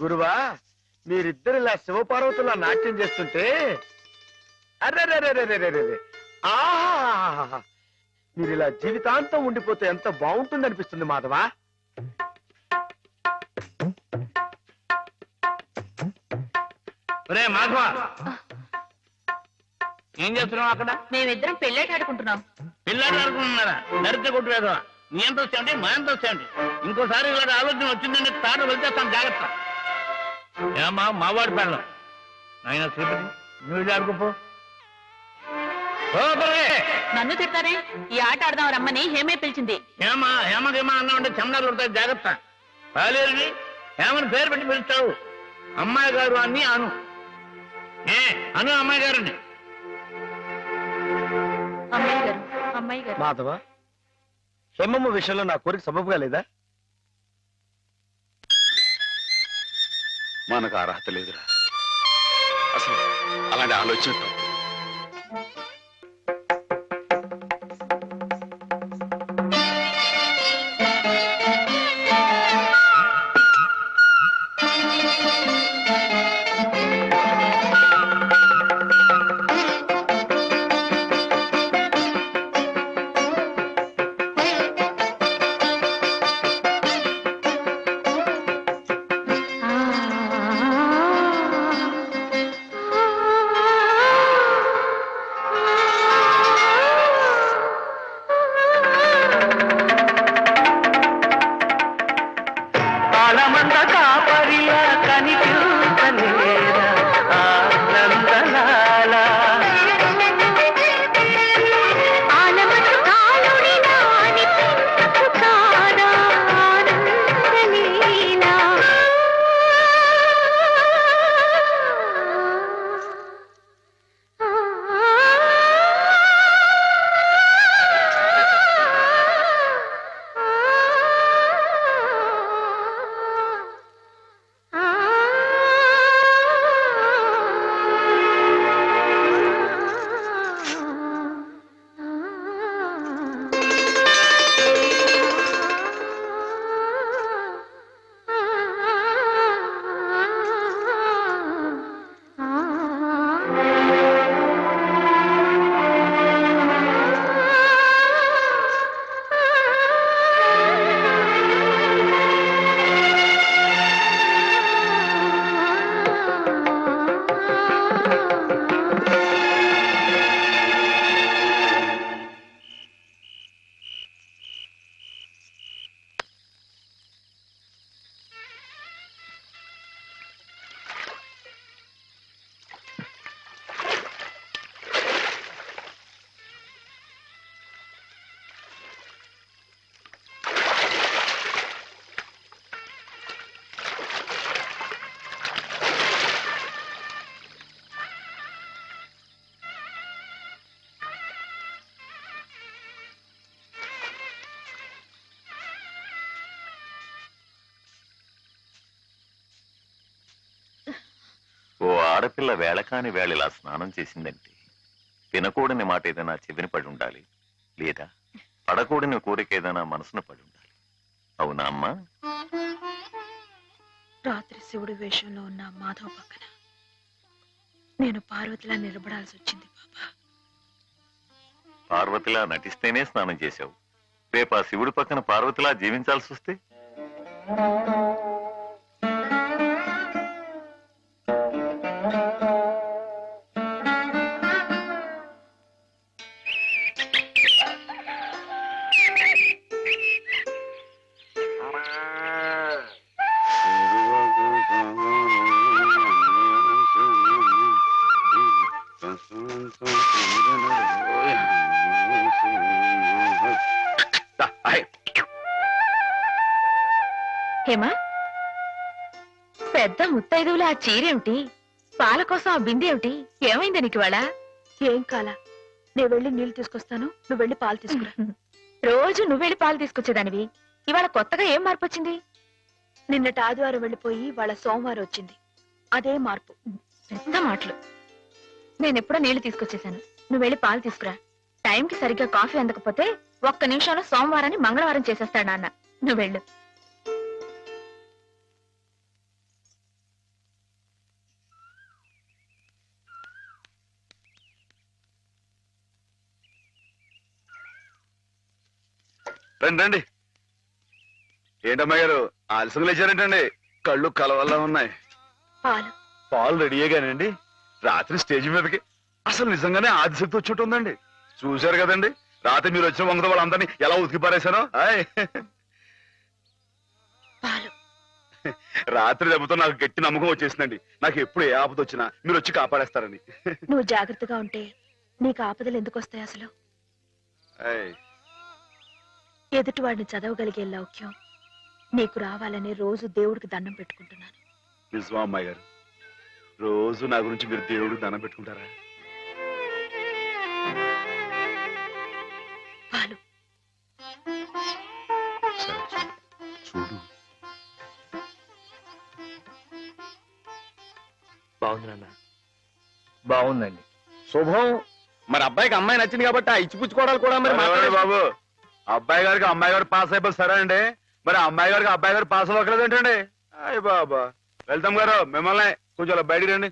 గురువా, మీరిద్దరు ఇలా శివపార్వతులా నాట్యం చేస్తుంటే అర్రే ఆహా, మీరు ఇలా జీవితాంతం ఉండిపోతే ఎంత బాగుంటుంది అనిపిస్తుంది మాధవా. మాధవా, ఏం చేస్తున్నావు అక్కడ? మేమిద్దరం పెళ్ళేట ఆడుకుంటున్నాం. పిల్లలు ఆడుకుంటున్నారా? నరితే కొట్టు వేదవా. నీ ఎంత వచ్చాయండి, మా ఎంత వచ్చాయండి. ఇంకోసారి ఇలాంటి ఆలోచన వచ్చిందంటే తాట వెళ్తేస్తాను, జాగ్రత్త. ఏమా మావాడి పెళ్ళం ఆయన శ్రీపతి, నువ్వు ఆడుకోపో. నన్ను తిడతారే? ఈ ఆట ఆడదాం రమ్మని హేమే పిలిచింది. హేమా హేమకేమా అన్నా ఉంటే చెమడాలు కొడతాయి, జాగ్రత్త. పాలేరుని హేమని పేరు పెట్టి పిలుస్తావు. అమ్మాయి గారు అని అను. అను అమ్మాయి గారిని. అమ్మాయి గారు, అమ్మాయి గారు. మాధవ, హేమమ్మ విషయంలో నా కోరిక సబబుగా లేదా? మనకు అర్హత లేదురా. అసలు అలాంటి ఆలోచన ఆడపిల్ల వేళకాని వేళ ఇలా స్నానం చేసిందంటే తినకూడని మాట ఏదైనా చెవిన పడి ఉండాలి, లేదా పడకూడని కోరిక ఏదైనా మనసున పడి ఉండాలి. అవునా అమ్మా? రాత్రి శివుడి వేషంలో ఉన్న మాధవ్ పక్కన నేను పార్వతిలా నిలబడాల్సి వచ్చింది బాబా. పార్వతిలా నటిస్తేనే స్నానం చేశావు. రేపు ఆ శివుడి పక్కన పార్వతిలా జీవించాల్సి వస్తే? హేమా, పెద్ద ముత్తైదువులు ఆ చీరేమిటి? పాల కోసం ఆ బిందెేమిటి? ఏమైంది నీకు ఇవాళ? ఏం కాలా, నేను వెళ్ళి నీళ్లు తీసుకొస్తాను, నువ్వు వెళ్ళి పాలు తీసుకురా. రోజు నువ్వు వెళ్ళి పాలు తీసుకొచ్చేదానివి, ఇవాళ కొత్తగా ఏం మార్పు వచ్చింది? నిన్నటి ఆదివారం వెళ్ళిపోయి వాళ్ళ సోమవారం వచ్చింది, అదే మార్పు. పెద్ద మాటలు. నేనెప్పుడో నీళ్లు తీసుకొచ్చేసాను, నువ్వు వెళ్ళి పాలు తీసుకురా. టైంకి సరిగ్గా కాఫీ అందకపోతే ఒక్క నిమిషంలో సోమవారాన్ని మంగళవారం చేసేస్తాడు నాన్న. నువ్వు వెళ్ళు. రండి రండి. ఏంటమ్మా గారు ఆలస్యం లేచారేంటండి? కళ్ళు కలవల్లా ఉన్నాయి. పాలు. పాలు రెడీయేగానండి. రాత్రి స్టేజ్ మీదకి అసలు నిజంగానే ఆదిశక్తి వచ్చి ఉందండి. చూశారు కదండి రాత్రి మీరు వచ్చిన వంగతో వాళ్ళందరినీ ఎలా ఉతికి పారేశానో. హాయ్. పాలు. రాత్రి దెబ్బతో నాకు గట్టి నమ్మకం వచ్చేసిందండి. నాకు ఎప్పుడు ఏ ఆపద వచ్చినా మీరు వచ్చి కాపాడేస్తారని. నువ్వు జాగ్రత్తగా ఉంటే నీకు ఆపదలు ఎందుకు వస్తాయి అసలు? హాయ్. ఎదుటి వాడిని చదవగలిగే లౌక్యం నీకు రావాలని రోజు దేవుడికి దండం పెట్టుకుంటున్నాను. నిజమా అమ్మాయి గారు? రోజు నా గురించి మీరు దేవుడికి దండం పెట్టుకుంటారా? పాలు. సరే, చూడు. బాగుంది నాన్న, బాగుందండి. శుభం. మరి అబ్బాయికి అమ్మాయి నచ్చింది కాబట్టి ఆ ఇచ్చిపుచ్చుకోవడాలు కూడా మరి సరే బాబు, అబ్బాయి గారికి అమ్మాయి గారు పాస్ అయిపోయి సరే అండి. మరి అమ్మాయి గారికి అబ్బాయి గారు పాస్ అవ్వట్లేదు ఏంటండి? అయ్య బాబా. వెళ్తాం గారు మిమ్మల్ని కొంచెం అలా బయటికి రండి.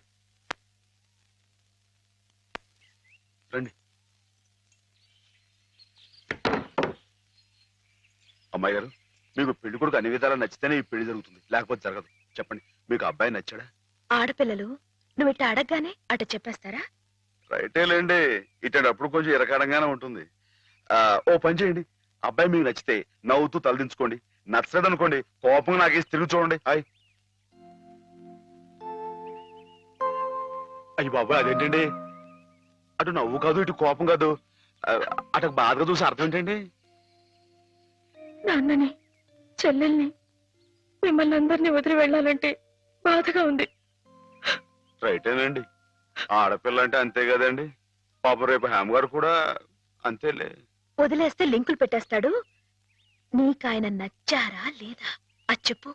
రండి. అమ్మాయి గారు, మీకు పెళ్లి కొడుకు అన్ని విధాలా నచ్చితేనే ఈ పెళ్లి జరుగుతుంది, లేకపోతే జరగదు. చెప్పండి, మీకు అబ్బాయి నచ్చాడా? ఆడపిల్లలు నువ్వు ఇట్ట అడగగానే అట చెప్పేస్తారా? రైటే లేండి, ఇటప్పుడు కొంచెం ఇరకాడంగానే ఉంటుంది. ఓ పని చేయండి, అబ్బాయి మీకు నచ్చితే నవ్వుతూ తలదించుకోండి, నచ్చలేదు అనుకోండి కోపంగా నాకేసి తిరిగి చూడండి. హాయ్. అయ్యి బాబాయ్, అదేంటండి? అటు నవ్వు కాదు ఇటు కోపం కాదు, అటు బాధగా చూసి అర్థం ఏంటండి? నాన్నని, చెల్లెల్ని, మిమ్మల్ని అందరినీ వదిలి వెళ్ళాలంటే బాధగా ఉంది. రైటేనండి, ఆడపిల్ల అంటే అంతే కదండి. పాపం రేపు హేమ గారు కూడా అంతేలే. వదిలేస్తే లింకులు పెట్టేస్తాడు. నీకాయన నచ్చారా లేదా అది చెప్పు.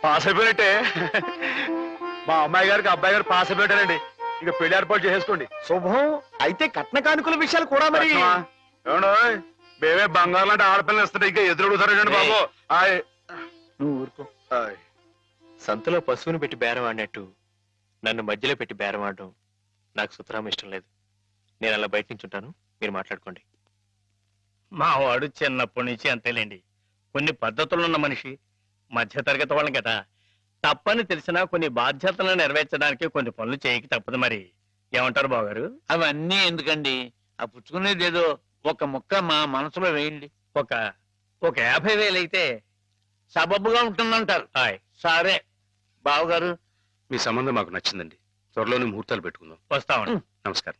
పాస్ అయిపోయినట్టే. మా అమ్మాయి గారికి అబ్బాయి గారు పాస్ అయిపోయారండి. ఇక పెళ్లి ఏర్పాటు చేసేసుకోండి. శుభం. అయితే కట్న కానుకల విషయాలు కూడా మరి ఏమండో, మేమే బంగారం లాంటి ఆడపిల్లలు ఇస్తుంటే ఇంకా ఎదురుడుతారండి బాబు. హాయ్. నువ్వు ఊరుకో. హాయ్. సంతలో పశువుని పెట్టి బేరం ఆడినట్టు నన్ను మధ్యలో పెట్టి బేరం ఆడడం నాకు సుతరాం ఇష్టం లేదు. నేను అలా బయట నుంచి ఉంటాను, మీరు మాట్లాడుకోండి. మా వాడు చిన్నప్పటి నుంచి అంతేలేండి. కొన్ని పద్ధతులున్న మనిషి, మధ్యతరగతి వాళ్ళం కదా. తప్పని తెలిసినా కొన్ని బాధ్యతలను నెరవేర్చడానికి కొన్ని పనులు చేయక తప్పదు. మరి ఏమంటారు బావగారు? అవన్నీ ఎందుకండి? ఆ పుచ్చుకునేదేదో ఒక ముక్క మా మనసులో వేయండి. ఒక 50,000 అయితే సబబుగా ఉంటుందంటారు. హాయ్. సరే బావగారు, మీ సంబంధం మాకు నచ్చిందండి. త్వరలోనే ముహూర్తాలు పెట్టుకుందాం. వస్తామండి. నమస్కారం.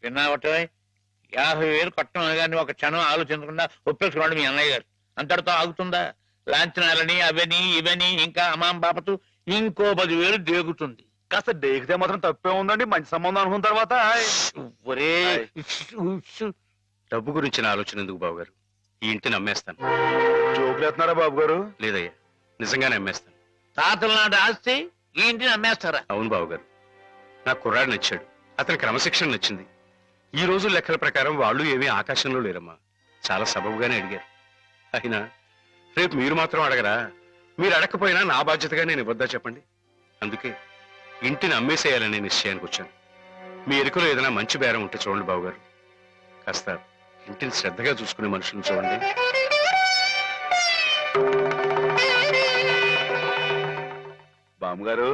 విన్నావటే 50,000 కట్టం కానీ ఒక క్షణం ఆలోచించకుండా ఒప్పేసుకోండి మీ అన్నయ్య గారు. అంతటితో ఆగుతుందా? లాంఛనాలని అవని ఇవని ఇంకా అమాం బాపతు ఇంకో 10,000 దేగుతుంది. కాస్త డేకితే మాత్రం తప్పే ఉందండి. మంచి సంబంధం అనుకున్న తర్వాత. హాయ్. ఒరే డబ్బు గురించిన ఆలోచన ఎందుకు బాబు గారు? ఈ ఇంటిని అమ్మేస్తాను. జోకులు వేస్తున్నారా బాబు గారు? లేదయ్యా, నిజంగానే అమ్మేస్తాను. తాతల నాటి ఆస్తి ఈ ఇంటిని అమ్మేస్తారా? అవును బాబు గారు, నాకు కుర్రాడు నచ్చాడు, అతని క్రమశిక్షణ నచ్చింది. ఈ రోజు లెక్కల ప్రకారం వాళ్ళు ఏమీ ఆకాశంలో లేరమ్మా. చాలా సబబుగానే అడిగారు. అయినా రేపు మీరు మాత్రం అడగరా? మీరు అడగకపోయినా నా బాధ్యతగా నేను ఇవ్వద్దా చెప్పండి? అందుకే ఇంటిని అమ్మేసేయాలనే నిశ్చయానికి వచ్చాను. మీ ఎరుకలో ఏదైనా మంచి బేరం ఉంటే చూడండి బాబు గారు. కాస్త ఇంటిని శ్రద్ధగా చూసుకునే మనుషులను చూడండి. బామ్మగారు.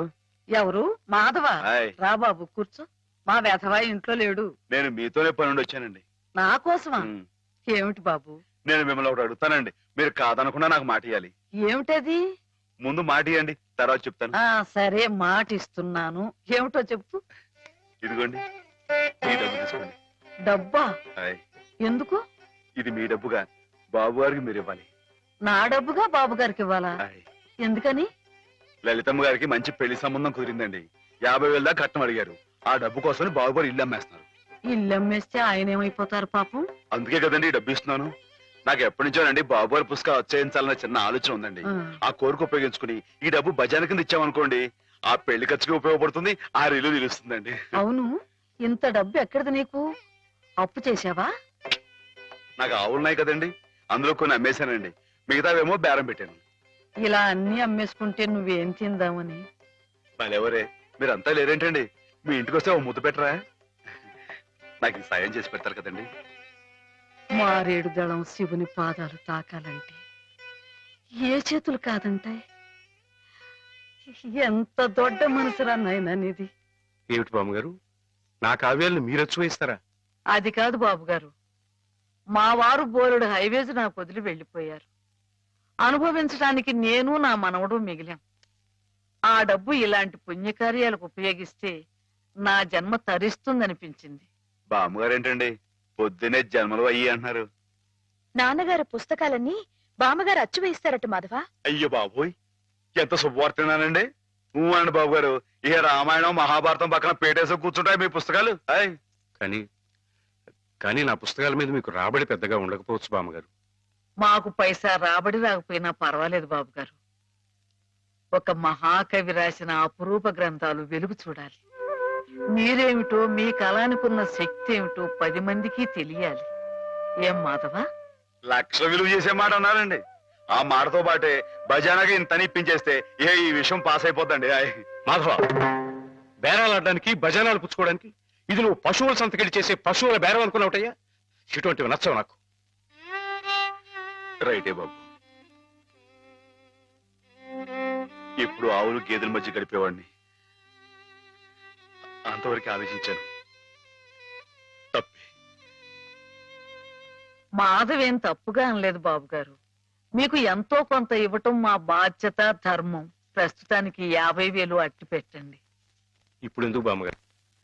ఎవరు? మాధవ. హాయ్. రా బాబు కూర్చో. మా వెధవా ఇంట్లో లేడు. నేను మీతోనే పని నుండి వచ్చానండి. నా కోసమా? ఉమ్. ఏమిటి బాబు? నేను మిమ్మల్ని ఒకటి అడుగుతానండి, మీరు కాదనకుండా నాకు మాట ఇవ్వాలి. ఏమిటది? ముందు మాట ఇవ్వండి, తర్వాత చెప్తాను. సరే మాట ఇస్తున్నాను. ఏమిటో చెప్పు. ఇదిగోండి, ఈ డబ్బు తీసుకోండి. డబ్బా? హాయ్. ఎందుకు? ఇది మీ డబ్బుగా బాబు గారికి మీరు ఇవ్వాలి. నా డబ్బుగా బాబు గారికి ఇవ్వాలా? హాయ్. ఎందుకని? లలితమ్మ గారికి మంచి పెళ్లి సంబంధం కుదిరిందండి. 50,000 దాకా కట్నం అడిగారు. ఆ డబ్బు కోసం బాబు గారు ఇల్లు అమ్మేస్తున్నారు. ఇల్లు అమ్మేస్తే ఆయన ఏమైపోతారు పాపం? అందుకే కదండి ఈ డబ్బు ఇస్తున్నాను. నాకు ఎప్పటి నుంచోనండి బాబు గారి పుస్తకం వచ్చేయించాలన్న చిన్న ఆలోచన ఉందండి. ఆ కోరిక ఉపయోగించుకుని ఈ డబ్బు బజార్ కింద ఇచ్చామనుకోండి, ఆ పెళ్లి ఖర్చుకి ఉపయోగపడుతుంది, ఆ ఇల్లు నిలుస్తుందండి. అవును, ఇంత డబ్బు ఎక్కడిది నీకు? అప్పు చేశావా? నాకు ఆవులున్నాయి కదండి, అందులో కొన్ని అమ్మేశానండి. మిగతావేమో బేరం పెట్టాను. ఇలా అన్ని అమ్మేసుకుంటే నువ్వేం తిందామని? వాళ్ళెవరే మీరంతా లేరేంటండి? మీ ఇంటికి వస్తే ఓ ముద్దు పెట్టరా? నాకు ఈ సాయం చేసి పెడతారు కదండి. మారేడు దళం శివుని పాదాలు తాకాలంటే ఏ చేతులు కాదంటాయి? ఎంత దొడ్డ మనసురా నాయనా నీది. ఏమిటి బామ్మగారు, నా కావ్యాలను మీరొచ్చు వేస్తారా? అది కాదు బాబు గారు, మా వారు బోలుడు హైవేస్ నాకు వదిలి వెళ్ళిపోయారు. అనుభవించడానికి నేను నా మనవడు మిగిలాం. ఆ డబ్బు ఇలాంటి పుణ్యకార్యాలకు ఉపయోగిస్తే నా జన్మ తరిస్తుందనిపించింది. బామ్మగారు ఏంటండి పొద్దునే జన్మలు అయ్యి అంటున్నారు? నాన్నగారు పుస్తకాలన్నీ బామ్మగారు అచ్చు వేయిస్తారట మాధవ. అయ్యో బాబోయ్, ఎంత శుభవార్తనానండి. అండి బాబు గారు, ఇక రామాయణం మహాభారతం పక్కన పేటేసో కూర్చుంటాయి మీ పుస్తకాలు. అయ్ కానీ నా పుస్తకాల మీద మీకు రాబడి పెద్దగా ఉండకపోవచ్చు బామ్మగారు. మాకు పైసా రాబడి రాకపోయినా పర్వాలేదు బాబు గారు. ఒక మహాకవి రాసిన అపురూప గ్రంథాలు వెలుగు చూడాలి. మీరేమిటో, మీ కళానికున్న శక్తి ఏమిటో 10 మందికి తెలియాలి. ఏం మాధవ? లక్ష విలువ చేసే మాట అన్నారండి. ఆ మాటతో పాటే భజానాగా ఇంత ఇప్పించేస్తే ఈ విషయం పాస్ అయిపోద్దండి. మాధవ, బేరాలు ఆడడానికి భజనాలు పుచ్చుకోవడానికి ఇది నువ్వు పశువుల సంతకెళ్ళి చేసే పశువుల బేరం అనుకున్నావుటయ్యా? ఇటువంటివి నచ్చవు నాకు. రైటే బాబు, ఎప్పుడు ఆవులు గేదెల మధ్య గడిపేవాడిని. అంతవరకు ఆలోచించాను. తప్పే. మాధవేం తప్పుగా అనలేదు బాబు గారు. మీకు ఎంతో కొంత ఇవ్వటం మా బాధ్యత, ధర్మం. ప్రస్తుతానికి 50,000 అట్టి పెట్టండి. ఇప్పుడు ఎందుకు బామ్మగారు?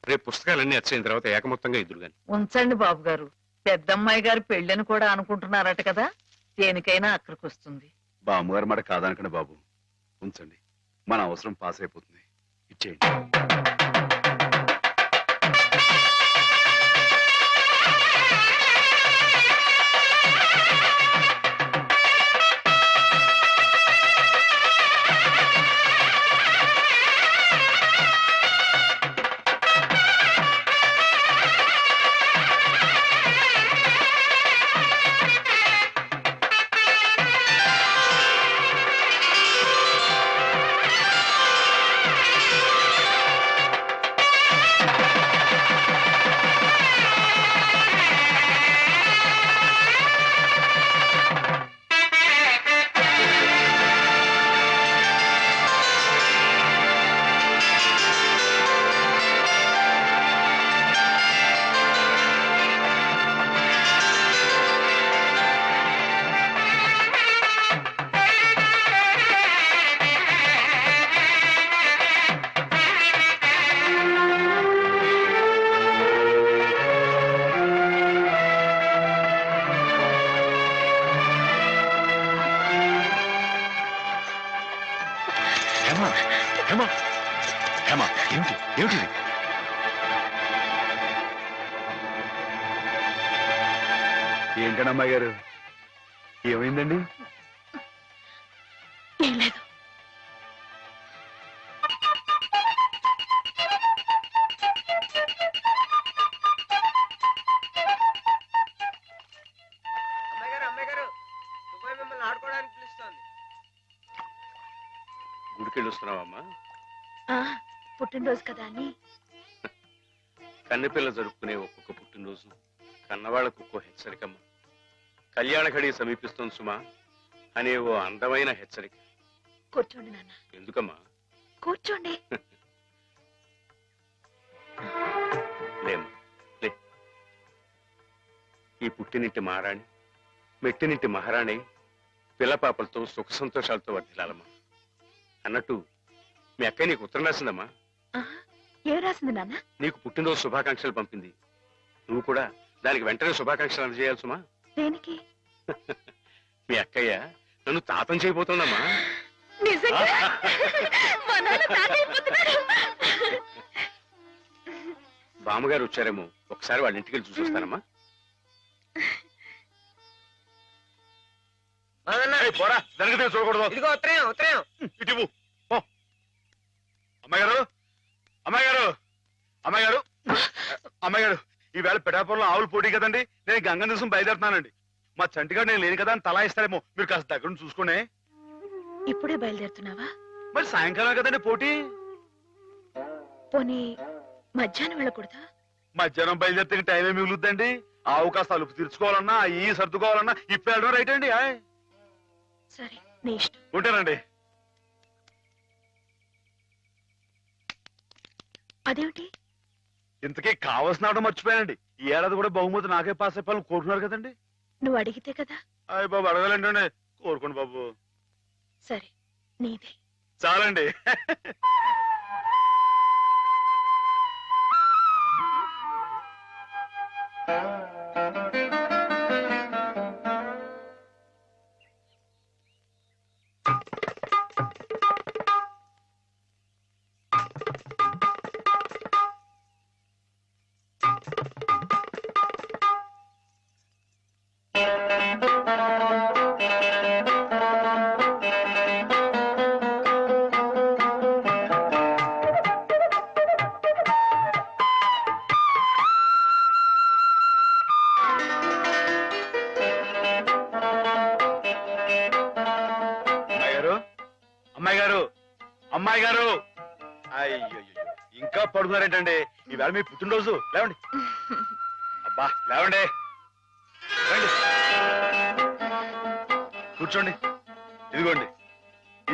రేపు పుస్తకాలన్నీ వచ్చైన తర్వాత ఏకమొత్తంగా ఇద్దరు గాని ఉంచండి బాబు గారు. పెద్దమ్మాయి గారి పెళ్ళని కూడా అనుకుంటున్నారట కదా, దేనికైనా అక్కడికి వస్తుంది. బామ్మగారు మాట కాదనకండి బాబు, ఉంచండి. మన అవసరం పాస్ అయిపోతుంది. ఇచ్చేయండి. ఏమిటి? ఏంటండి అమ్మాయి గారు, ఏమైందండి? ఏం లేదు. గుడికెళ్ళి వస్తున్నావమ్మా? పుట్టినరోజు కదా అని. కన్నెపిల్ల జరుపుకునే ఒక్కొక్క పుట్టినరోజు కన్నవాళ్లకు ఒక్కో హెచ్చరికమ్మ. కళ్యాణ ఘడి సమీపిస్తోంది సుమా అనే ఓ అందమైన హెచ్చరిక. కూర్చోండి నాన్న. ఎందుకమ్మా? కూర్చోండి. లేమ్మా, లే. ఈ పుట్టినింటి మహారాణి, మెట్టినింటి మహారాణి పిల్లపాపలతో సుఖ సంతోషాలతో వర్ధిల్లాలమ్మా. అన్నట్టు మీ అక్క నీకు ఉత్తరం రాసిందమ్మా. ఏం రాసింది నాన్న? నీకు పుట్టినరోజు శుభాకాంక్షలు పంపింది. నువ్వు కూడా దానికి వెంటనే శుభాకాంక్షలు అందజేయాలి సుమా. దేనికి? మీ అక్కయ్య నన్ను తాతం చేయబోతుందమ్మా. నిజంగా? మా నాన్న తాత అయిపోతున్నారు. బామ్మగారు వచ్చారేమో, ఒకసారి వాళ్ళ ఇంటికి వెళ్ళి చూసొస్తానమ్మా. పోరా, జరిగితే చూడకూడదు. ఇదిగో ఉత్తరం, ఉత్తరం. ఇటు అమ్మాయి గారు, అమ్మాయి గారు, అమ్మాయి గారు, అమ్మాయి గారు, ఈవేళ పిఠాపురంలో ఆవులు పోటీ కదండి. నేను గంగ దివసం బయలుదేరుతున్నానండి. మా చంటిగాడు నేను లేని కదా అని తలా ఇస్తారేమో, మీరు కాస్త దగ్గర నుంచి చూసుకోండి. ఇప్పుడే బయలుదేరుతున్నావా? మరి సాయంకాలం కదండి పోటీ. పోనీ మధ్యాహ్నం వెళ్ళకూడదా? మధ్యాహ్నం బయలుదేరితే టైం ఏమి మిగులుద్దండి? ఆవు కాస్త అలుపు తీర్చుకోవాలన్నా ఈ సర్దుకోవాలన్నా ఇప్పుడు వెళ్ళడం రైట్ అండి. ఆయ్ సరే, నీ ఇష్టం. ఉంటానండి. అదేమిటి? ఇంతకీ కావాల్సిన ఆవిడ మర్చిపోయానండి. ఈ ఏడాది కూడా బహుమతి నాకే పాస్ అయిపోవాలని కోరుకున్నారు కదండి. నువ్వు అడిగితే కదా. అయ్య బాబు అడగాలండి. కోరుకోండి బాబు. సరే, నీదే. చాలండి. అమ్మాయి గారు, అమ్మాయి గారు, అయ్యో ఇంకా పడుకున్నారేంటండి? ఈవేళ మీ పుట్టినరోజు. లేవండి. అబ్బా లేవండి. రండి. కూర్చోండి. ఇదిగోండి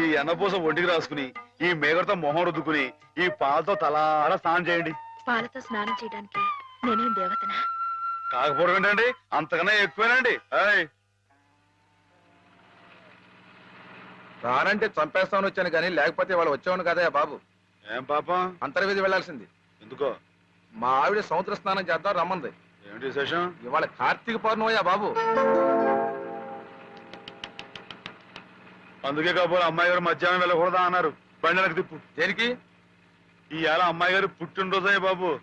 ఈ ఎన్నపూస ఒంటికి రాసుకుని ఈ మేగడతో మొహం రుద్దుకుని ఈ పాలతో తలారా స్నానం చేయండి. పాలతో స్నానం చేయడానికి నేనేం దేవతనా? కాకపోవడం ఏంటండి, అంతకన్నా ఎక్కువేనండి. రానంటే చంపేస్తామని వచ్చాను కానీ లేకపోతే వాళ్ళు వచ్చేవాను కదా బాబు. ఏం పాపం? అంతర్వేది వెళ్లాల్సింది. ఎందుకో? మా ఆవిడ సముద్ర స్నానం చేద్దాం రమ్మంది. ఏమిటి విశేషం? ఇవాళ కార్తీక పౌర్ణమయ్యా బాబు. అందుకే కాబోలు అమ్మాయి గారు మధ్యాహ్నం వెళ్ళకూడదా అన్నారు. బండి వెనక్కి తిప్పు. దేనికి? ఈ ఏళ అమ్మాయి గారు పుట్టినరోజే బాబు.